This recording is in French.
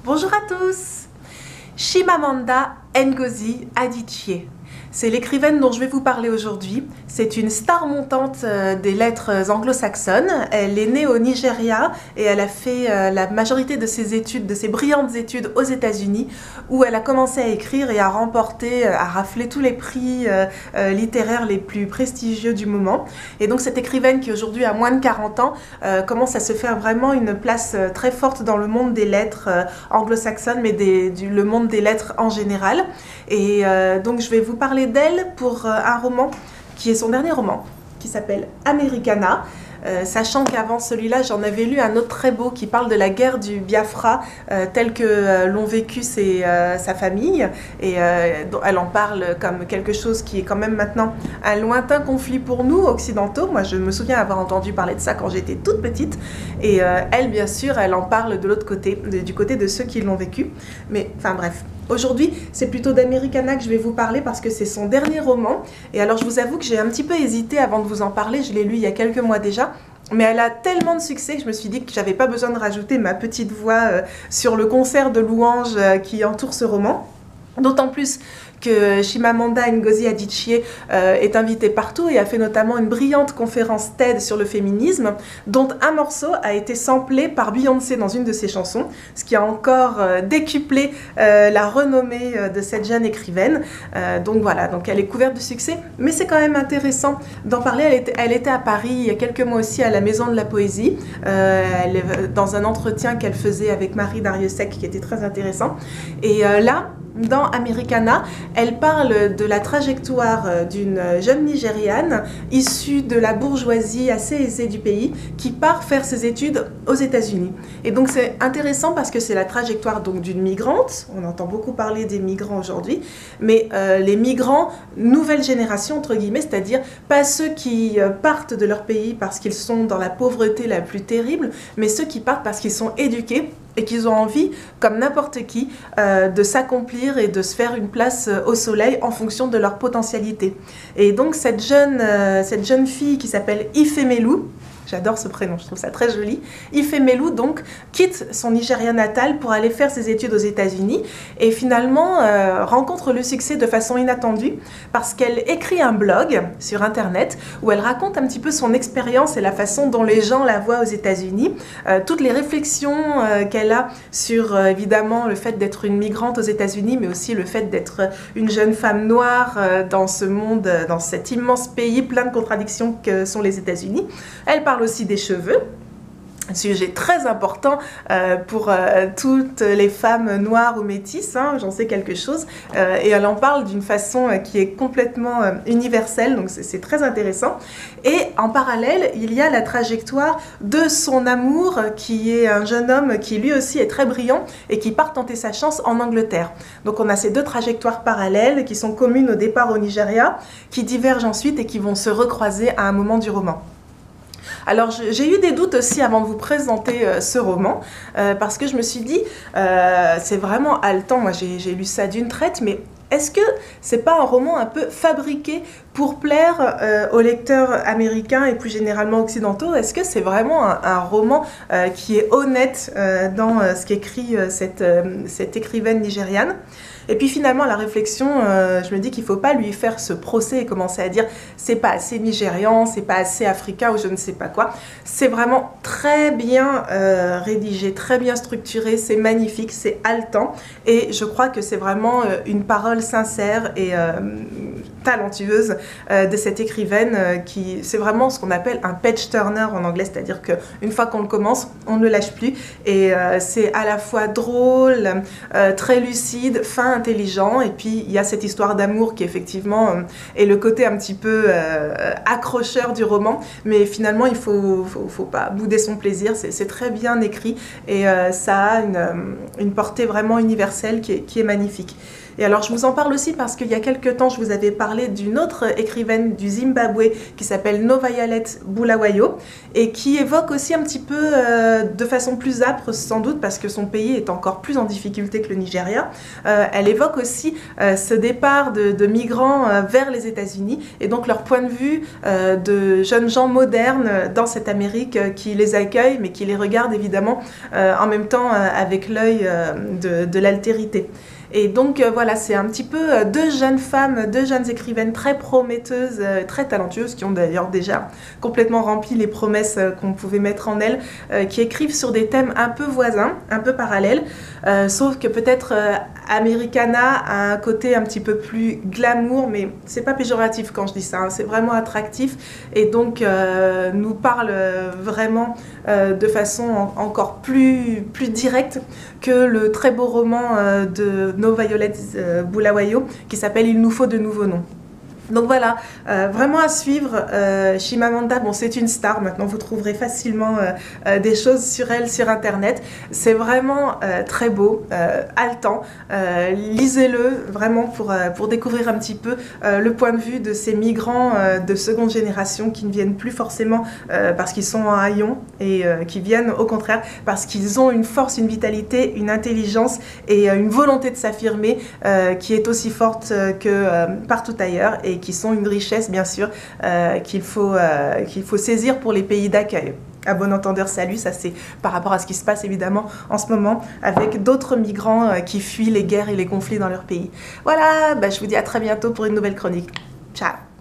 Bonjour à tous. Chimamanda Ngozi Adichie. C'est l'écrivaine dont je vais vous parler aujourd'hui. C'est une star montante des lettres anglo-saxonnes. Elle est née au Nigeria et elle a fait la majorité de ses études, de ses brillantes études aux États-Unis, où elle a commencé à écrire et à remporter, à rafler tous les prix littéraires les plus prestigieux du moment. Et donc cette écrivaine qui aujourd'hui a moins de 40 ans commence à se faire vraiment une place très forte dans le monde des lettres anglo-saxonnes, mais le monde des lettres en général. Et donc je vais vous parler d'elle pour un roman qui est son dernier roman, qui s'appelle Americana. Sachant qu'avant celui-là, j'en avais lu un autre très beau qui parle de la guerre du Biafra telle que l'ont vécu sa famille. Et elle en parle comme quelque chose qui est quand même maintenant un lointain conflit pour nous, occidentaux. Moi, je me souviens avoir entendu parler de ça quand j'étais toute petite. Et elle, bien sûr, elle en parle de l'autre côté, du côté de ceux qui l'ont vécu. Mais, enfin bref. Aujourd'hui, c'est plutôt d'Americana que je vais vous parler parce que c'est son dernier roman. Et alors, je vous avoue que j'ai un petit peu hésité avant de vous en parler. Je l'ai lu il y a quelques mois déjà. Mais elle a tellement de succès que je me suis dit que j'avais pas besoin de rajouter ma petite voix sur le concert de louanges qui entoure ce roman. D'autant plus que Chimamanda Ngozi Adichie est invitée partout et a fait notamment une brillante conférence TED sur le féminisme, dont un morceau a été samplé par Beyoncé dans une de ses chansons, ce qui a encore décuplé la renommée de cette jeune écrivaine. Donc voilà, donc elle est couverte de succès, mais c'est quand même intéressant d'en parler. Elle était à Paris il y a quelques mois aussi à la Maison de la Poésie, dans un entretien qu'elle faisait avec Marie Darrieussecq qui était très intéressant. Et là, dans Americana, elle parle de la trajectoire d'une jeune Nigériane issue de la bourgeoisie assez aisée du pays qui part faire ses études aux États-Unis. Et donc c'est intéressant parce que c'est la trajectoire donc d'une migrante. On entend beaucoup parler des migrants aujourd'hui, mais les migrants nouvelle génération entre guillemets, c'est-à-dire pas ceux qui partent de leur pays parce qu'ils sont dans la pauvreté la plus terrible, mais ceux qui partent parce qu'ils sont éduqués et qu'ils ont envie, comme n'importe qui, de s'accomplir et de se faire une place au soleil en fonction de leur potentialité. Et donc cette jeune fille qui s'appelle Ifemelu, j'adore ce prénom, je trouve ça très joli. Ifemelu, donc, quitte son Nigeria natal pour aller faire ses études aux États-Unis et finalement rencontre le succès de façon inattendue parce qu'elle écrit un blog sur Internet où elle raconte un petit peu son expérience et la façon dont les gens la voient aux États-Unis, toutes les réflexions qu'elle a sur, évidemment, le fait d'être une migrante aux États-Unis, mais aussi le fait d'être une jeune femme noire dans ce monde, dans cet immense pays plein de contradictions que sont les États-Unis. Elle parle aussi des cheveux, un sujet très important pour toutes les femmes noires ou métisses, hein, j'en sais quelque chose, et elle en parle d'une façon qui est complètement universelle, donc c'est très intéressant. Et en parallèle, il y a la trajectoire de son amour, qui est un jeune homme qui lui aussi est très brillant et qui part tenter sa chance en Angleterre. Donc on a ces deux trajectoires parallèles qui sont communes au départ au Nigeria, qui divergent ensuite et qui vont se recroiser à un moment du roman. Alors j'ai eu des doutes aussi avant de vous présenter ce roman parce que je me suis dit c'est vraiment haletant, moi j'ai lu ça d'une traite, mais est-ce que c'est pas un roman un peu fabriqué pour plaire aux lecteurs américains et plus généralement occidentaux? Est-ce que c'est vraiment un roman qui est honnête dans ce qu'écrit cette écrivaine nigériane? Et puis finalement, la réflexion, je me dis qu'il ne faut pas lui faire ce procès et commencer à dire c'est pas assez nigérian, c'est pas assez africain ou je ne sais pas quoi. C'est vraiment très bien rédigé, très bien structuré, c'est magnifique, c'est haletant. Et je crois que c'est vraiment une parole sincère et talentueuse de cette écrivaine qui c'est vraiment ce qu'on appelle un page turner en anglais, c'est-à-dire qu'une fois qu'on le commence, on ne le lâche plus. Et c'est à la fois drôle, très lucide, fin, intelligent, et puis il y a cette histoire d'amour qui effectivement est le côté un petit peu accrocheur du roman, mais finalement il faut pas bouder son plaisir, c'est très bien écrit et ça a une portée vraiment universelle qui est magnifique. Et alors je vous en parle aussi parce qu'il y a quelques temps, je vous avais parlé d'une autre écrivaine du Zimbabwe qui s'appelle Noviolet Bulawayo et qui évoque aussi un petit peu de façon plus âpre sans doute parce que son pays est encore plus en difficulté que le Nigeria. Elle évoque aussi ce départ de migrants vers les États-Unis et donc leur point de vue de jeunes gens modernes dans cette Amérique qui les accueille mais qui les regarde évidemment en même temps avec l'œil de l'altérité. Et donc voilà, c'est un petit peu deux jeunes femmes, deux jeunes écrivaines très prometteuses, très talentueuses, qui ont d'ailleurs déjà complètement rempli les promesses qu'on pouvait mettre en elles, qui écrivent sur des thèmes un peu voisins, un peu parallèles, sauf que peut-être Americana a un côté un petit peu plus glamour, mais c'est pas péjoratif quand je dis ça, hein, c'est vraiment attractif et donc nous parle vraiment de façon encore plus directe que le très beau roman de Noviolet Bulawayo qui s'appelle Il nous faut de nouveaux noms. Donc voilà, vraiment à suivre. Chimamanda, bon, c'est une star, maintenant vous trouverez facilement des choses sur elle sur internet. C'est vraiment très beau, haletant. Lisez-le vraiment pour découvrir un petit peu le point de vue de ces migrants de seconde génération qui ne viennent plus forcément parce qu'ils sont en haillons et qui viennent au contraire parce qu'ils ont une force, une vitalité, une intelligence et une volonté de s'affirmer qui est aussi forte que partout ailleurs et qui sont une richesse bien sûr qu'il faut saisir pour les pays d'accueil. À bon entendeur, salut, ça c'est par rapport à ce qui se passe évidemment en ce moment avec d'autres migrants qui fuient les guerres et les conflits dans leur pays. Voilà, je vous dis à très bientôt pour une nouvelle chronique. Ciao!